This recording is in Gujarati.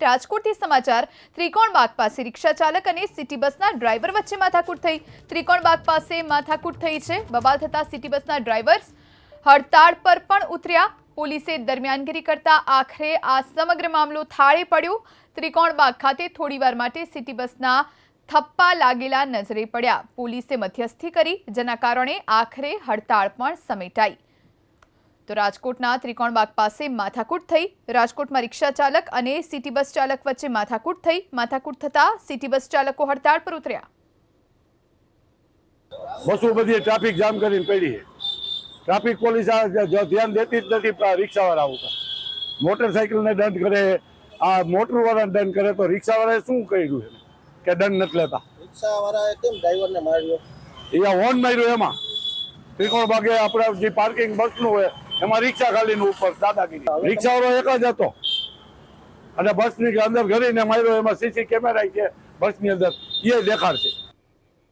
રાજકોટથી સમાચાર ત્રિકોણબાગ પાસે રિક્ષા ચાલક અને સિટી બસના ડ્રાઈવર વચ્ચે માથાકૂટ થઈ। ત્રિકોણબાગ પાસે માથાકૂટ થઈ છે। બબાલ થતા સિટી બસના ડ્રાઈવર્સ હડતાળ પર પણ ઉતર્યા। પોલીસે દરમિયાનગીરી કરતા આખરે આ સમગ્ર મામલો થાળે પડ્યો। ત્રિકોણબાગ ખાતે થોડીવાર માટે સિટી બસના થપ્પા લાગેલા નજરે પડ્યા। પોલીસે મધ્યસ્થી કરી, જેના કારણે આખરે હડતાળ પણ સમેટાઈ। તો રાજકોટના ત્રિકોણબાગ પાસે માથાકૂટ થઈ। રાજકોટમાં રિક્ષા ચાલક અને સિટી બસ ચાલક વચ્ચે માથાકૂટ થઈ। માથાકૂટ થતા સિટી બસ ચાલકો હડતાળ પર ઉતર્યા। બસો બધી ટ્રાફિક જામ કરીને પડી છે। ટ્રાફિક પોલીસ ધ્યાન દેતી જ નથી રિક્ષાવાળા ઉપર। મોટરસાઇકલને દંડ કરે, આ મોટરવાળાને દંડ કરે, તો રિક્ષાવાળાએ શું કર્યું છે કે દંડ નથી લેતા? રિક્ષાવાળાએ કેમ ડ્રાઈવરને માર્યો? અહીંયા હોર્ન માર્યો। એમાં ત્રિકોણબાગે આપણે જે પાર્કિંગ બસનું હોય એમાં રિક્ષા ખાલીને ઉપર દાદાગીરી। રિક્ષાવાળો એક જ હતો અને બસની અંદર ઘરીને માર્યો। એમાં સીસી કેમેરા છે બસની અંદર, એ દેખાડશે।